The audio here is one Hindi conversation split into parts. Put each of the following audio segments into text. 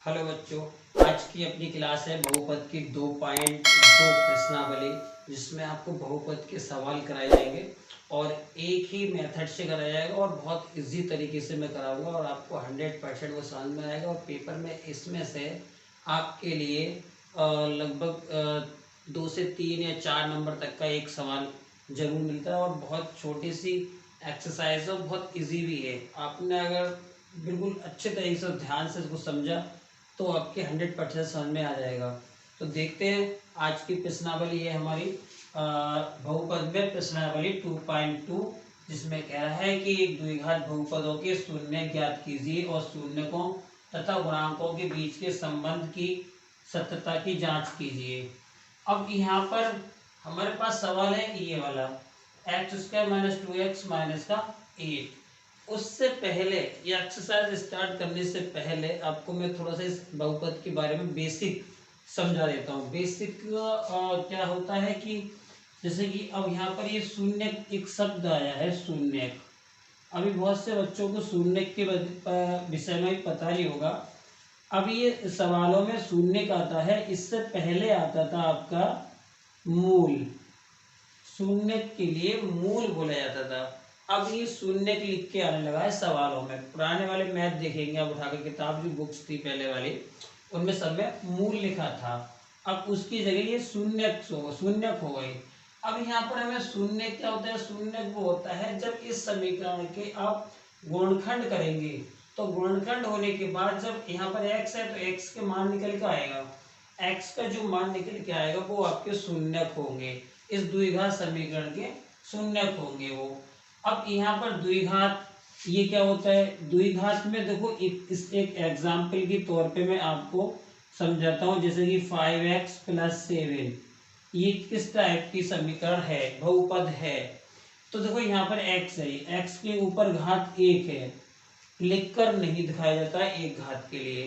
हेलो बच्चों, आज की अपनी क्लास है बहुपद की 2.2 प्रश्नावली, जिसमें आपको बहुपद के सवाल कराए जाएंगे और एक ही मेथड से कराया जाएगा और बहुत इजी तरीके से मैं कराऊंगा और आपको 100% वो समझ में आएगा। और पेपर में इसमें से आपके लिए लगभग 2 से 3 या 4 नंबर तक का एक सवाल जरूर मिलता है और बहुत छोटी सी एक्सरसाइज है, बहुत इजी भी है। आपने अगर बिल्कुल अच्छे तरीके से ध्यान से इसको समझा तो आपके 100% समझ में आ जाएगा। तो देखते हैं आज की प्रश्नावली है हमारी बहुपद में प्रश्नावली 2.2, जिसमें कह रहा है कि एक द्विघात बहुपदों के शून्य ज्ञात कीजिए और शून्यकों तथा गुणांकों के बीच के संबंध की सत्यता की जांच कीजिए। अब यहाँ पर हमारे पास सवाल है ये वाला, x² - 2x - 8। उससे पहले ये एक्सरसाइज स्टार्ट करने से पहले आपको मैं थोड़ा सा इस बहुपद के बारे में बेसिक समझा देता हूँ। बेसिक क्या होता है कि जैसे कि अब यहाँ पर ये शून्य एक शब्द आया है, शून्य। अभी बहुत से बच्चों को शून्य के विषय में पता नहीं होगा। अब ये सवालों में शून्य आता है, इससे पहले आता था आपका मूल। शून्य के लिए मूल बोला जाता था। अब ये शून्य लिख के आने लगा है सवालों में। पुराने वाले मैथ देखेंगे आप उठा के किताब, जो बुक्स थी पहले वाली, उनमें सब में मूल लिखा था। अब उसकी जगह ये शून्य हो गई। अब यहाँ पर हमें शून्य क्या होता है, शून्य वो होता है जब इस समीकरण के आप गुणनखंड करेंगे। तो गुणनखंड होने के बाद जब यहाँ पर x है तो x के मान निकल के आएगा, x का जो मान निकल के आएगा वो आपके शून्यक होंगे। इस द्विघात समीकरण के शून्यक होंगे वो। अब यहाँ पर द्विघात ये क्या होता है, द्विघात में देखो एक एग्जाम्पल के तौर पे मैं आपको समझाता हूँ। जैसे कि 5x + 7 ये किस टाइप की समीकरण है, बहुपद है। तो देखो यहाँ पर x है, x के ऊपर घात 1 है, लिखकर नहीं दिखाया जाता है एक घात के लिए।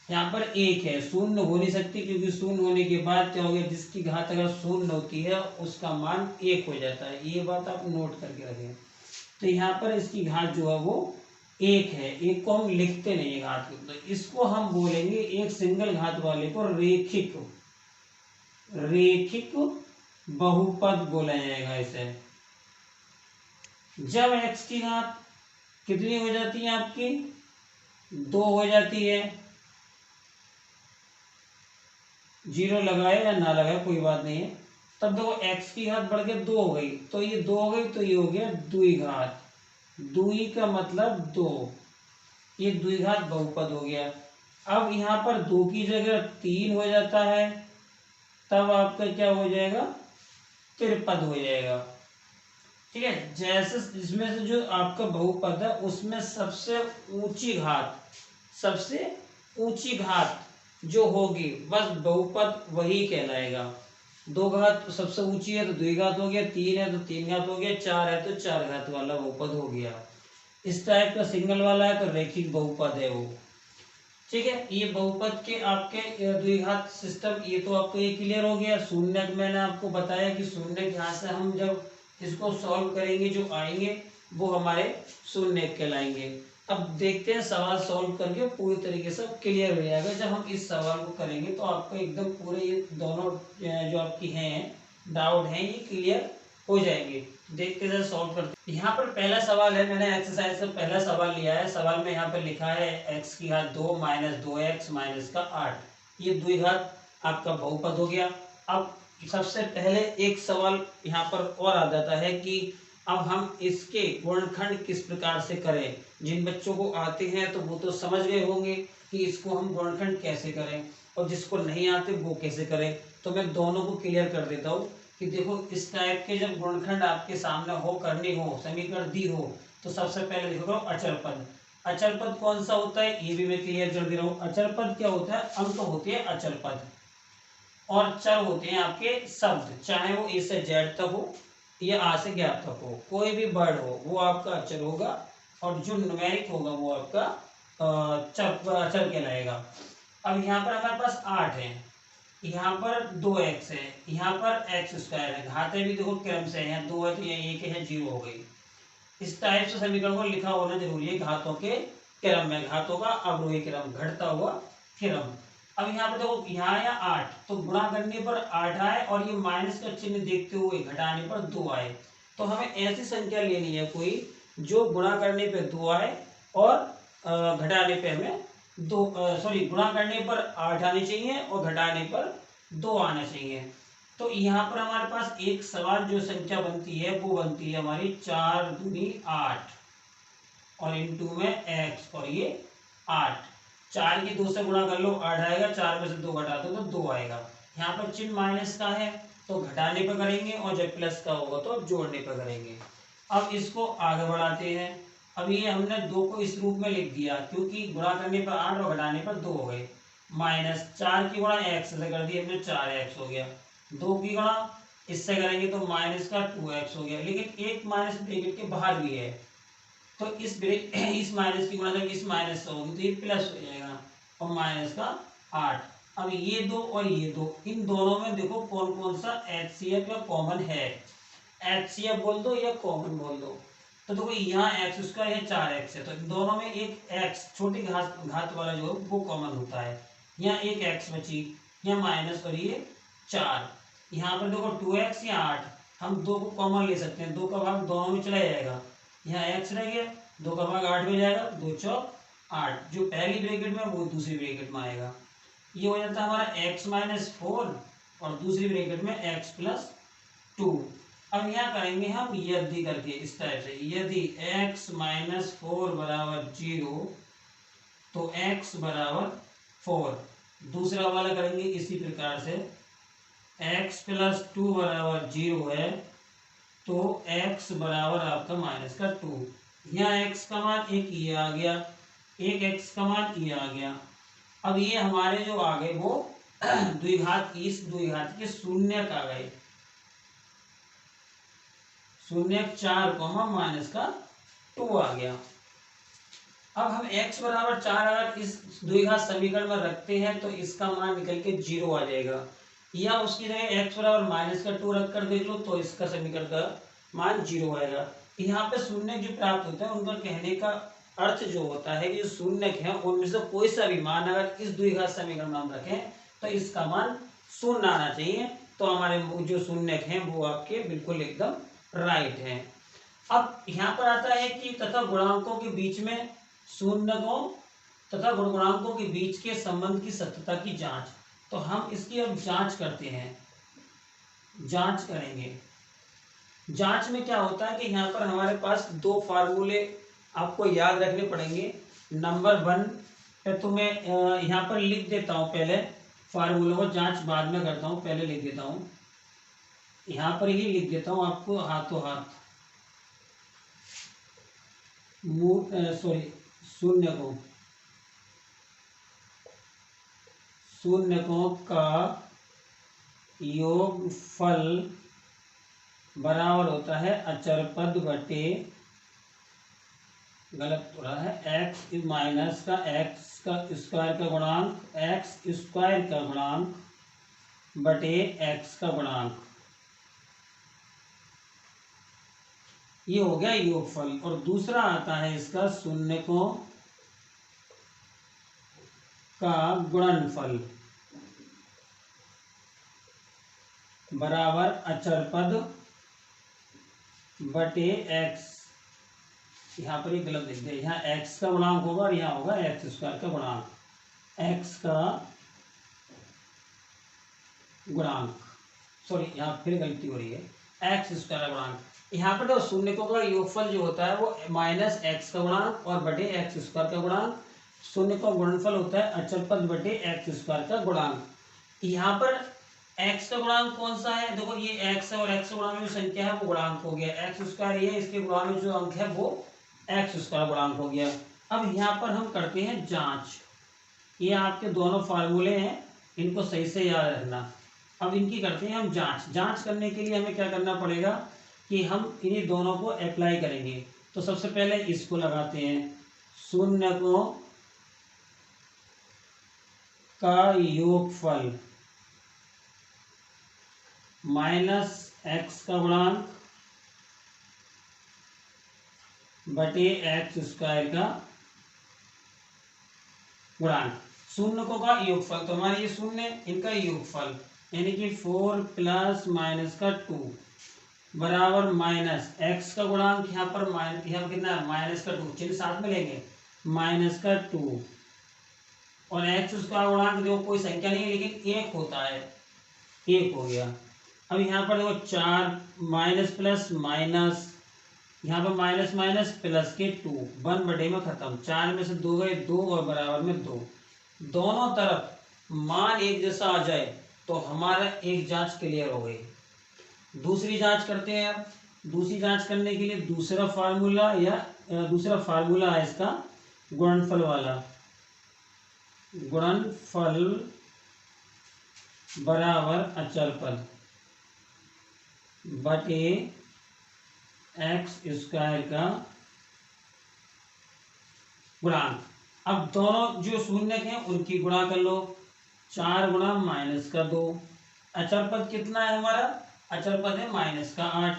यहाँ पर 1 है, शून्य हो नहीं सकती, क्योंकि शून्य होने के बाद क्या हो गया, जिसकी घात अगर शून्य होती है उसका मान 1 हो जाता है। ये बात आप नोट करके रखें। तो यहाँ पर इसकी घात जो है वो 1 है। 1 को हम लिखते नहीं है घात को, तो इसको हम बोलेंगे एक सिंगल घात वाले को रेखिक बहुपद बोला जाएगा इसे। जब x की घात कितनी हो जाती है आपकी, 2 हो जाती है। 0 लगाए या ना लगाए कोई बात नहीं है। तब देखो x की घात बढ़ के 2 हो गई, तो ये 2 हो गई, तो ये हो गया द्विघात। द्वि का मतलब 2, ये द्विघात बहुपद हो गया। अब यहाँ पर 2 की जगह 3 हो जाता है, तब आपका क्या हो जाएगा, त्रिपद हो जाएगा। ठीक है, जैसे इसमें से जो आपका बहुपद है उसमें सबसे ऊंची घात जो होगी बस बहुपद वही कहलाएगा। 2 घात तो सबसे ऊंची है तो द्विघात हो गया, 3 है तो 3 घात हो गया, 4 है तो 4 घात वाला बहुपद हो गया। इस टाइप का सिंगल वाला है तो रैखिक बहुपद है वो। ठीक है, ये बहुपद के आपके द्विघात सिस्टम, ये तो आपको ये क्लियर हो गया। शून्य मैंने आपको बताया कि शून्य यहाँ से हम जब इसको सॉल्व करेंगे जो आएंगे वो हमारे शून्य कहलाएंगे। अब देखते हैं सवाल सॉल्व करके पूरी तरीके से क्लियर हो जाएगा। जब हम इस सवाल को करेंगे तो आपको एकदम पूरे ये दोनों जो आपकी हैं डाउट हैं ये क्लियर हो जाएंगे। देखते हैं सॉल्व करते। यहाँ पर पहला सवाल है, मैंने एक्सरसाइज से पहला सवाल लिया है। सवाल में यहाँ पर लिखा है x की घात 2 - 2x - 8। ये द्विघात आपका बहुपद हो गया। अब सबसे पहले एक सवाल यहाँ पर और आ जाता है कि अब हम इसके गुणनखंड किस प्रकार से करें। जिन बच्चों को आते हैं तो वो तो समझ गए होंगे कि इसको हम गुणनखंड कैसे करें, और जिसको नहीं आते वो कैसे करें। तो मैं दोनों को क्लियर कर देता हूँ कि देखो इस टाइप के जब गुणनखंड आपके सामने हो, करनी हो, समीकरण दी हो, तो सबसे पहले देखो अचर पद। अचर पद कौन सा होता है ये भी मैं क्लियर कर दे रहा हूँ। अचर पद क्या होता है, अंक होते हैं अचर पद, और चर होते हैं आपके शब्द, चाहे वो ए से जेड तक हो या आ से ज्ञात तक हो, कोई भी वर्ड हो वो आपका अचर होगा, और जो न्यूमेरिक होगा वो आपका अचर कहलाएगा। अब यहाँ पर हमारे पास 8 है, यहाँ पर 2x है, यहाँ पर x² है, घातें भी देखो क्रम से हैं, 2 है तो ये 1 है, 0 हो गई। इस टाइप से समीकरण को लिखा होना जरूरी है घातों के क्रम में, घातों का अवरोही क्रम घटता हुआ थ्योरम। अब यहाँ पे देखो, यहाँ आया 8, तो गुणा करने पर 8 आए और ये माइनस का चिन्ह देखते हुए घटाने पर 2 आए। तो हमें ऐसी संख्या लेनी है कोई जो गुणा करने पे 2 आए और घटाने पे हमें गुणा करने पर 8 आने चाहिए और घटाने पर 2 आना चाहिए। तो यहाँ पर हमारे पास एक सवाल जो संख्या बनती है वो बनती है हमारी 4 दूनी 8 और इंटू में x और ये 8। 4 की 2 से गुणा कर लो 8 आएगा, 4 में से 2 घटा दो तो 2 आएगा। यहाँ पर चिन्ह माइनस का है तो घटाने पर करेंगे और जब प्लस का होगा तो जोड़ने पर करेंगे। अब इसको आगे बढ़ाते हैं। अब ये हमने 2 को इस रूप में लिख दिया क्योंकि गुणा करने पर 8 और घटाने पर 2 हो गए। माइनस 4 की गुणा x से कर दी हमने, 4x हो गया। 2 की गुणा इससे करेंगे तो माइनस का 2x हो गया, लेकिन एक माइनस ब्रैकेट के बाहर भी है तो इस माइनस की गुणा जब इस माइनस से होगी तो ये प्लस हो जाएगा और माइनस का 8। अब ये 2 और ये 2, इन दोनों में देखो कौन कौन सा HCF या कॉमन है। HCF बोल दो या कॉमन बोल दो। तो देखो यहाँ एक्स स्क्वायर है, 4x है, तो इन दोनों में एक x छोटी घात वाला जो है वो कॉमन होता है। यहाँ एक x बची, यहाँ माइनस और ये 4। यहाँ पर देखो 2x या 8, हम 2 को कॉमन ले सकते हैं, 2 का भाग दोनों में चला जाएगा। यहाँ x रह गया, 2 का भाग 8 में जाएगा, 2 चौक 8, जो पहली ब्रैकेट में वो दूसरी ब्रैकेट में आएगा। ये हो जाता है हमारा x माइनस 4 और दूसरी ब्रैकेट में x प्लस 2। अब यहाँ करेंगे हम यदि करके इस टाइप से, यदि x माइनस 4 बराबर 0 तो x बराबर 4। दूसरा वाला करेंगे इसी प्रकार से, x प्लस 2 बराबर 0 है तो x बराबर आपका माइनस का 2। यहाँ x का मान एक ये आ गया, एक x का मान ये आ गया। अब ये हमारे जो आ गए वो द्विघात के शून्यक आ गए, शून्यक 4 माइनस का 2 आ गया। अब हम x बराबर 4 अगर इस द्विघात समीकरण में रखते हैं तो इसका मान निकल के 0 आ जाएगा, या उसकी जगह x बराबर माइनस का 2 रख कर देख लो तो इसका समीकरण का मान 0 आएगा। यहाँ पे शून्य जो प्राप्त होता है उनका कहने का अर्थ जो होता है कि जो शून्य है उनमें से कोई सा भी मान अगर इस द्विघात समीकरण में हम रखें तो इसका मान शून्य आना चाहिए। तो हमारे जो शून्य हैं वो आपके बिल्कुल एकदम राइट है। अब यहाँ पर आता है कि तथा गुणांकों के बीच में शून्यकों तथा गुणांकों के बीच के संबंध की सत्यता की जांच। तो हम इसकी अब जांच करते हैं, जांच करेंगे। जांच में क्या होता है कि यहाँ पर हमारे पास 2 फार्मूले आपको याद रखने पड़ेंगे। नंबर 1 पे तो मैं यहाँ पर लिख देता हूँ, पहले फार्मूलों को जांच बाद में करता हूँ, पहले लिख देता हूँ, यहाँ पर ही लिख देता हूँ आपको हाथों हाथ। शून्यकों का योगफल बराबर होता है अचर पद बटे, गलत हो रहा है, x माइनस का x का स्क्वायर का गुणांक, x स्क्वायर का गुणांक बटे x का गुणांक। ये हो गया योगफल। और दूसरा आता है इसका शून्यकों का गुणनफल बराबर अचर पद बटे x। यहाँ पर ही गलत लिख दिया, यहाँ x का गुणांक होगा और यहाँ होगा x स्क्वायर का गुणांक, x का गुणांक, सॉरी यहाँ फिर गलती हो रही है, x स्क्वायर का गुणांक। यहाँ पर तो शून्यकों का योगफल जो होता है वो माइनस x का गुणांक और बटे x स्क्वायर का गुणांक। शून्य का गुणनफल होता है अचर पद बटे x स्क्वायर का गुणांक। यहाँ पर x का गुणांक कौन सा है, देखो ये x है और x का गुणांक जो संख्या है वो गुणांक हो गया, x स्क्वायर ये इसके गुणांक जो अंक है वो x स्क्वायर गुणांक हो गया। अब यहाँ पर हम करते हैं जांच। ये आपके दोनों फार्मूले हैं, इनको सही से याद रखना। अब इनकी करते हैं हम जांच। जांच करने के लिए हमें क्या करना पड़ेगा कि हम इन्हीं दोनों को अप्लाई करेंगे। तो सबसे पहले इसको लगाते हैं, शून्यकों का योगफल माइनस x का गुणांक बटे x स्क्वायर का गुणांक। शून्य का योगफल, तो हमारे ये शून्य इनका योगफल, यानी कि 4 प्लस माइनस का 2 बराबर माइनस एक्स का गुणांक यहाँ पर यहाँ कितना है माइनस का 2, चिन्ह साथ में लेंगे, माइनस का 2 और एक्स उसका गुणांक देखो कोई संख्या नहीं है लेकिन एक होता है, एक हो गया। अब यहाँ पर देखो 4 माइनस प्लस माइनस, यहाँ पर माइनस माइनस प्लस के 2, 1/में खत्म, 4 में से 2 गए 2 और बराबर में 2, दोनों तरफ मान एक जैसा आ जाए तो हमारा एक जांच क्लियर हो गई। दूसरी जांच करते हैं। अब दूसरी जांच करने के लिए दूसरा फार्मूला है इसका गुणनफल वाला, गुणनफल बराबर अचलफल बटे एक्स स्क्वायर का गुणांक। अब दोनों जो शून्य हैं उनकी गुणा कर लो, 4 गुणा माइनस का 2, अचल पद कितना है हमारा, अचल पद है माइनस का 8,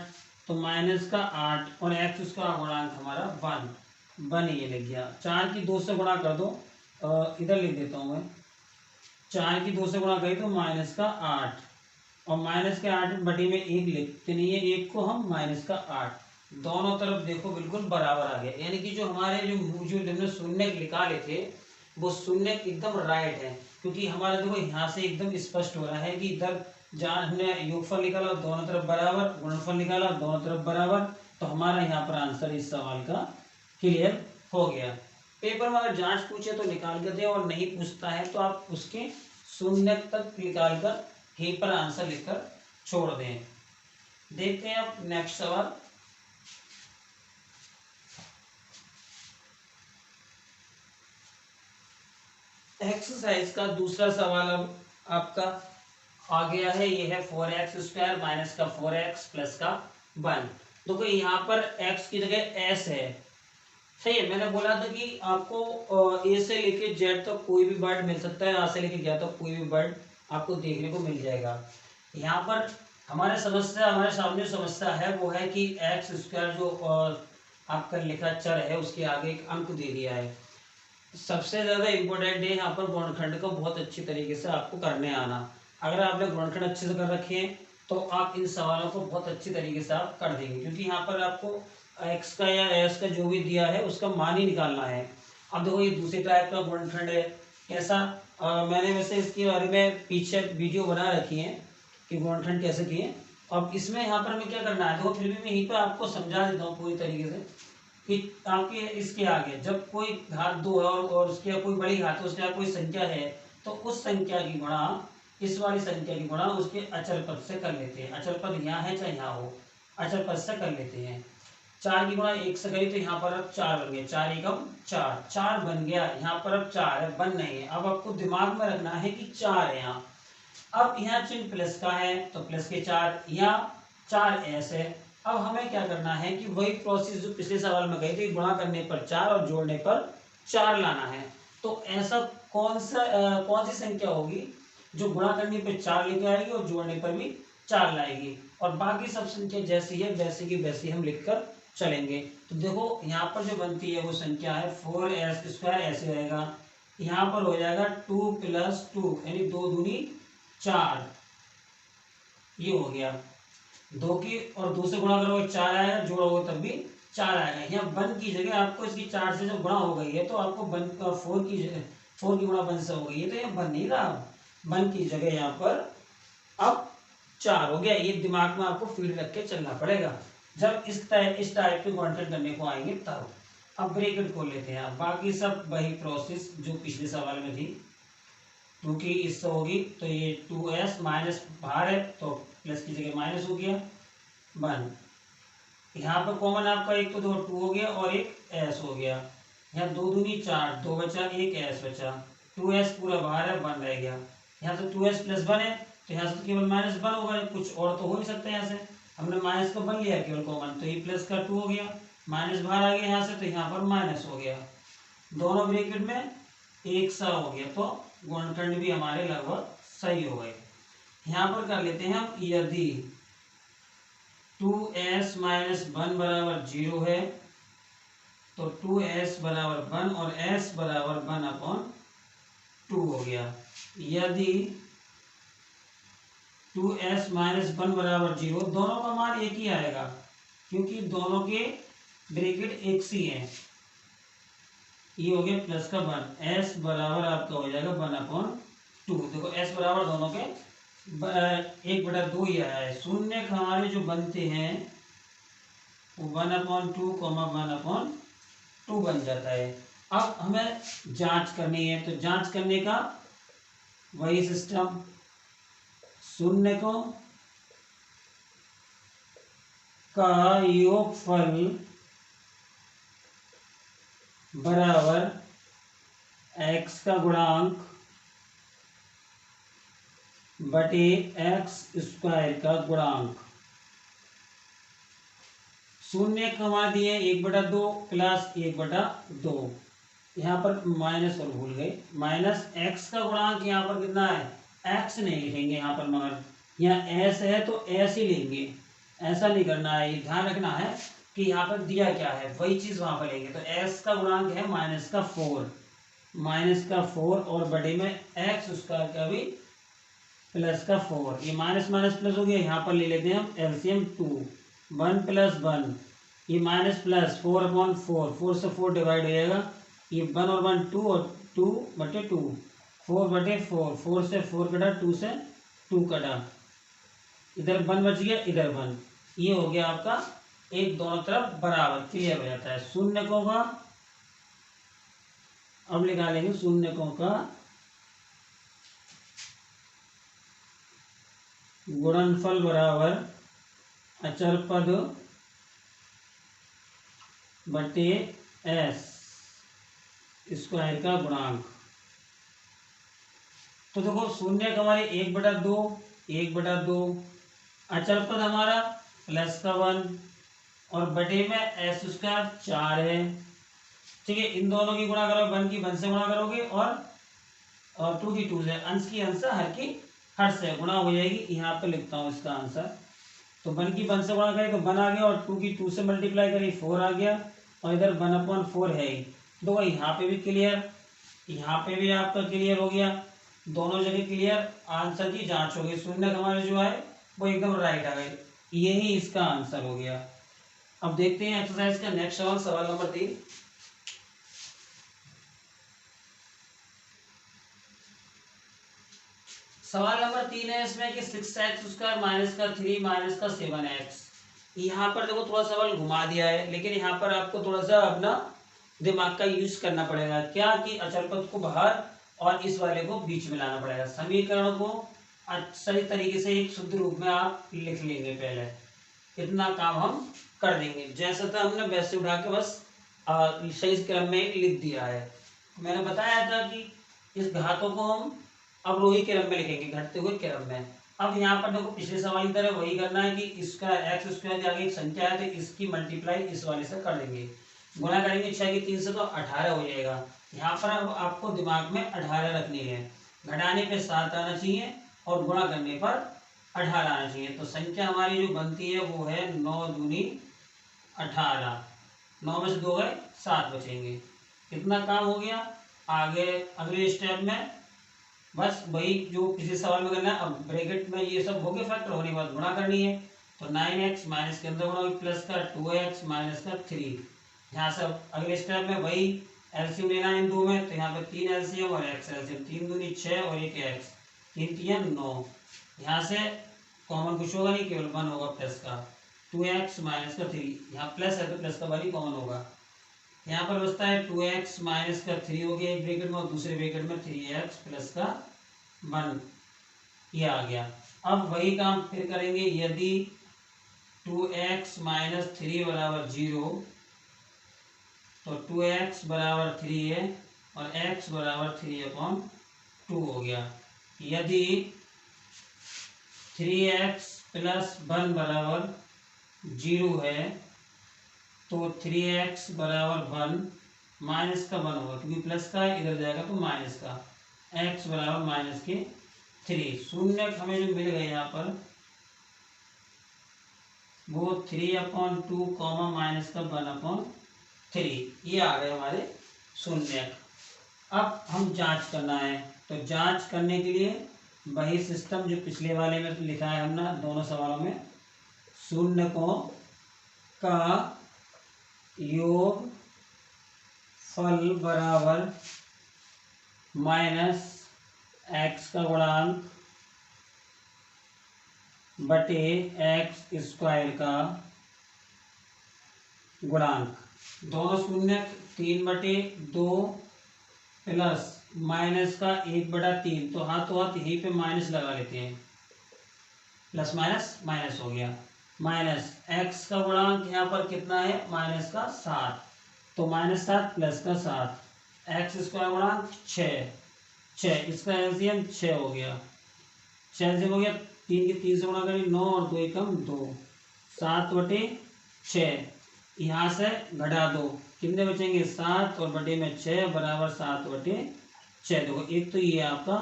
तो माइनस का 8 और एक्स उसका गुणांक हमारा 1 ये लग गया। 4 की 2 से गुणा कर दो, इधर लिख देता हूँ मैं, 4 की 2 से गुणा करें तो माइनस का 8 और माइनस के 8 बटे में 1 लिखते नहीं है, 1 को हम माइनस का 8, दोनों तरफ देखो बिल्कुल बराबर आ गया, यानी कि जो हमारे जो हमने शून्य निकाले थे वो शून्य एकदम राइट है, क्योंकि हमारा देखो यहाँ से एकदम स्पष्ट हो रहा है कि इधर जहाँ हमने योगफल निकाला दोनों तरफ बराबर, गुणनफल निकाला दोनों तरफ बराबर, तो हमारा यहाँ पर आंसर इस सवाल का क्लियर हो गया। पेपर में अगर जांच पूछे तो निकाल कर दे और नहीं पूछता है तो आप उसके शून्य तक निकाल कर यहीं पर आंसर लिखकर छोड़ दें। देखते हैं अब नेक्स्ट सवाल। एक्सरसाइज का दूसरा सवाल अब आपका आ गया है, ये है 4x² माइनस का 4x प्लस का 1। देखो यहाँ पर x की जगह s है, सही है। मैंने बोला था कि आपको a से लेके z तक कोई भी वर्ड मिल सकता है, a से लेके z तक कोई भी वर्ड आपको देखने को मिल जाएगा। यहाँ पर हमारे सामने समस्या है वो है कि x² जो आपका लिखा चर है उसके आगे एक अंक दे दिया है। सबसे ज्यादा इम्पोर्टेंट है यहाँ पर गुणनखंड को बहुत अच्छी तरीके से आपको करने आना। अगर आपने गुणनखंड अच्छे से कर रखे हैं तो आप इन सवालों को बहुत अच्छी तरीके से आप कर देंगे, क्योंकि यहाँ पर आपको x का या s का जो भी दिया है उसका मान ही निकालना है। अब देखो ये दूसरे टाइप का गुणनखंड है, ऐसा मैंने वैसे इसके बारे में पीछे वीडियो बना रखी है कि गुणनखंड कैसे किए। अब इसमें यहाँ पर हमें क्या करना है, देखो फिर भी मैं यहीं पर आपको समझा देता हूँ पूरी तरीके से कि आपके इसके आगे जब कोई घात 2 है और उसके कोई बड़ी घात है, उसके आगे कोई संख्या है तो उस संख्या की गुणा इस वाली संख्या की गुणा उसके अचल पद से कर लेते हैं। अचल पद यहाँ है चाहे यहाँ हो, अचल पद से कर लेते हैं। 4 की गुणा 1 से करी तो यहाँ पर अब 4 बन गए, 4 एकम 4, 4 बन गया। यहाँ पर अब 4 है, बन नहीं है। अब आपको दिमाग में रखना है कि 4 है यहाँ। अब यहाँ चिन्ह प्लस का है तो प्लस के 4, यहाँ 4s है। अब हमें क्या करना है कि वही प्रोसेस जो पिछले सवाल में गई थी, गुणा करने पर 4 और जोड़ने पर 4 लाना है। तो ऐसा कौन सी संख्या होगी जो गुणा करने पर 4 लेके आएगी और जोड़ने पर भी 4 लाएगी, और बाकी सब संख्या जैसी है वैसी की वैसी हम लिखकर चलेंगे। तो देखो यहाँ पर जो बनती है वो संख्या है 4s² ऐसे रहेगा, यहाँ पर हो जाएगा 2 + 2 यानी 2 दूनी 4, ये हो गया। 2 की और 2 से गुणा करोगे 4 आएगा, जोड़ोगे तब भी 4 आएगा। यहाँ 1 की जगह आपको इसकी 4 से जब गुणा हो गई है तो आपको 4 की गुणा 1 से हो गई है, तो यहाँ 1 नहीं रहा, 1 की जगह यहाँ पर अब 4 हो गया। ये दिमाग में आपको फीड रख के चलना पड़ेगा जब इस टाइप के गुणनखंड करने को आएंगे तब। अब ब्रैकेट खोल लेते हैं। बाकी सब वही प्रोसेस जो पिछले सवाल में थी, क्योंकि इससे होगी तो ये 2s माइनस बाहर है तो प्लस की जगह माइनस हो गया 1। यहाँ पर कॉमन आपका एक तो 2 हो गया और एक s हो गया। यहाँ 2 दूनी 4, 2 बचा, एक s बचा, 2s पूरा बाहर है, 1 रह गया। यहाँ से 2s + 1 है तो यहाँ से केवल -1 होगा, कुछ और तो हो नहीं सकता। यहाँ से हमने माइनस का 1 लिया केवल कॉमन, तो ये प्लस का 2 हो गया, माइनस बाहर आ गया यहाँ से तो यहाँ पर माइनस हो गया, दोनों ब्रैकेट में एक सा हो गया। तो गुणनखंड भी हमारे लगभग सही हो गए। यहाँ पर कर लेते हैं हम, यदि 2s - 1 = 0 है तो 2s = 1 और s = 1/2 टू हो गया। यदि 2s माइनस 1 बराबर 0, दोनों का मान एक ही आएगा क्योंकि दोनों के ब्रैकेट एक सी है। ये हो गया प्लस का 1, s बराबर आपका हो जाएगा 1/2। देखो s बराबर दोनों के 1/2 ही आया है। शून्य हमारे जो बनते हैं वो 1/2, 1/2 बन जाता है। अब हमें जांच करनी है, तो जांच करने का वही सिस्टम, शून्य को का योगफल बराबर x का गुणांक बटे x स्क्वायर का गुणांक। शून्य कमा दिए 1/2 प्लस 1/2, यहाँ पर माइनस और भूल गए, माइनस x का गुणांक यहाँ पर कितना है, x नहीं लिखेंगे यहाँ पर, मगर यहाँ s है तो s ही लेंगे, ऐसा नहीं करना है। ये ध्यान रखना है कि यहाँ पर दिया क्या है वही चीज वहां पर लेंगे। तो s का गुणांक है -4 और बड़े में x स्क्वायर का भी +4। ये माइनस माइनस प्लस हो गया, यहाँ पर ले लेते हैं हम एलसीएम 2, 1 + 1, ये माइनस प्लस 4/4, 4 से 4 डिवाइड हो जाएगा, ये 1 और 1 2 और 2/2, 4/4, 4 से 4 कटा, 2 से 2 कटा, इधर 1 बच गया, इधर 1। ये हो गया आपका एक दोनों तरफ बराबर, क्लियर हो जाता है। शून्यकों का अब निकालेंगे, शून्यकों का गुणनफल बराबर अचर पद बटे s स्क्वायर का गुणांक। तो देखो शून्य का हमारे 1/2, अचर पद हमारा +1 और बटे में s स्क्वायर 4 है। ठीक है, इन दोनों की गुणा करो, 1 की 1 से गुणा करोगे और 2 की 2 से, अंश की अंश, हर की हर से गुणा हो जाएगी। यहाँ पे लिखता हूँ इसका आंसर। तो 1 की 1 से गुणा करें तो 1 आ गया, और 2 की 2 से मल्टीप्लाई करें 4 आ गया, और इधर 1/4 है ही। दो यहाँ पे भी क्लियर, यहाँ पे भी आपका क्लियर हो गया, दोनों जगह क्लियर। आंसर की जांच हो गई, शून्य हमारे जो है वो एकदम राइट आ गए, यही इसका आंसर हो गया। अब देखते हैं एक्सरसाइज का नेक्स्ट सवाल, सवाल नंबर 3। सवाल नंबर 3 है इसमें कि 6x² माइनस का 3 माइनस का 7x। यहाँ पर देखो थोड़ा सवाल घुमा दिया है, लेकिन यहाँ पर आपको थोड़ा सा अपना दिमाग का यूज करना पड़ेगा। क्या कि अचर पद को बाहर और इस वाले को बीच में लाना पड़ेगा। समीकरण को सही तरीके से एक शुद्ध रूप में आप लिख लेंगे, पहले इतना काम हम कर देंगे। जैसा था हमने वैसे उठा के बस सही क्रम में लिख दिया है। मैंने बताया था कि इस घातों को हम अवरोही क्रम में लिखेंगे, घटते हुए क्रम में। अब यहाँ पर देखो पिछले सवाल की तरह वही करना है कि इसका x² के आगे एक संख्या है तो इसकी मल्टीप्लाई इस वाले से कर देंगे, गुणा करेंगे 6 की 3 से तो 18 हो जाएगा। यहाँ पर अब आपको दिमाग में 18 रखनी है, घटाने पे 7 आना चाहिए और गुणा करने पर 18 आना चाहिए। तो संख्या हमारी जो बनती है वो है 9 दूनी 18, 9 में से 2 गए 7 बचेंगे। कितना काम हो गया। आगे अगले स्टेप में बस वही जो पिछले सवाल में करना है। अब ब्रैकेट में ये सब हो गए, फैक्टर होने के बाद गुणा करनी है। तो 9x माइनस के अंदर गुणा प्लस का 2x माइनस का 3। यहाँ से अगले स्टेप में वही एलसीएम लेना है इन दो में, तो यहाँ पे 3 एलसीएम और x एलसीएम, 3 दूनी 6 और 1 x, 3 3 9। यहाँ से कॉमन कुछ होगा नहीं, केवल 1 होगा प्लस का, 2x माइनस का 3, यहाँ प्लस है तो प्लस का 1 ही कॉमन होगा। यहाँ पर बचता है 2x माइनस का 3 हो गया एक ब्रैकेट में, और दूसरे ब्रैकेट में 3x प्लस का 1, ये आ गया। अब वही काम फिर करेंगे, यदि 2x माइनस 3 बराबर 0, तो 2x बराबर 3 है और x बराबर 3/2 हो गया। यदि 3x प्लस 1 बराबर 0 है तो 3x बराबर 1 माइनस का 1 होगा, क्योंकि प्लस का है इधर जाएगा तो माइनस का, x बराबर माइनस के 3। शून्य हमें जो मिल गए यहाँ पर वो 3/2 माइनस का 1/3, ये आ गए हमारे शून्य। अब हम जांच करना है, तो जांच करने के लिए वही सिस्टम जो पिछले वाले में लिखा है हमने दोनों सवालों में, शून्यकों का योग फल बराबर माइनस एक्स का गुणांक बटे एक्स स्क्वायर का गुणांक। दोनों शून्य 3/2 प्लस माइनस का 1/3, तो हाथों हाथ यहीं पे माइनस लगा लेते हैं, प्लस माइनस माइनस हो गया। माइनस एक्स का गुणांक यहाँ पर कितना है, माइनस का 7, तो -7 प्लस का 7, एक्स स्क्वायर गुणांक 6, इसका एलसीएम 6 हो गया, 6 से हो गया, 3 की 3 से गुणा करें 9 और 2 एकम 2, 7/6, यहाँ से घटा दो, कितने बचेंगे 7 और बटे में 6 बराबर 7/6। देखो एक तो ये आपका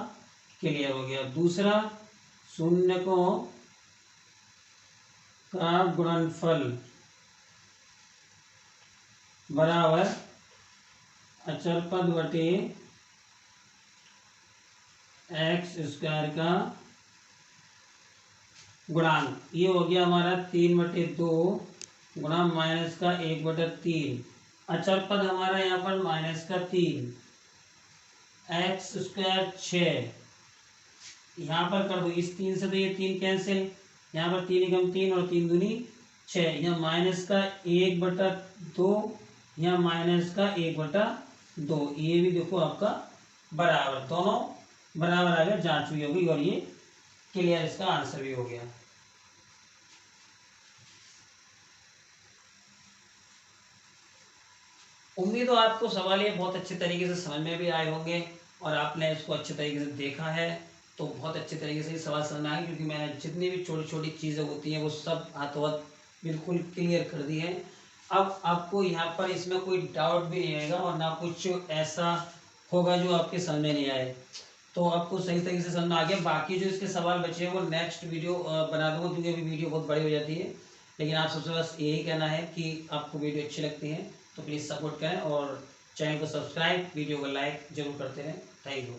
क्लियर हो गया। दूसरा, शून्यकों का गुणनफल बराबर अचर पद बटे एक्स स्क्वायर का गुणांक, ये हो गया हमारा 3/2 गुणा माइनस का 1/3, अचर पद हमारा यहाँ पर -3, एक्स स्क्वायर 6, यहाँ पर कर दो इस 3 से, तो ये 3 कैंसिल, यहाँ पर 3 एकम 3 और 3 दूनी 6, यहाँ माइनस का 1/2, यहाँ माइनस का 1/2, ये भी देखो आपका बराबर, दोनों बराबर आ गया, जांच भी होगी और ये क्लियर, इसका आंसर भी हो गया। उम्मीद हो आपको सवाल ये बहुत अच्छे तरीके से समझ में भी आए होंगे और आपने इसको अच्छे तरीके से देखा है, तो बहुत अच्छे तरीके से ये सवाल समझ में आए, क्योंकि मैंने जितनी भी छोटी छोटी चीज़ें होती हैं वो सब हाथों हाथ बिल्कुल क्लियर कर दी है। अब आपको यहाँ पर इसमें कोई डाउट भी नहीं आएगा और ना कुछ ऐसा होगा जो आपके समझ में नहीं आए, तो आपको सही तरीके से समझ में आ गया। बाकी जो इसके सवाल बचे हैं वो नेक्स्ट वीडियो बना दूंगा, क्योंकि अभी वीडियो बहुत बड़ी हो जाती है। लेकिन आप सबसे बस यही कहना है कि आपको वीडियो अच्छी लगती है तो प्लीज़ सपोर्ट करें और चैनल को सब्सक्राइब, वीडियो को लाइक जरूर करते रहें। Thank you.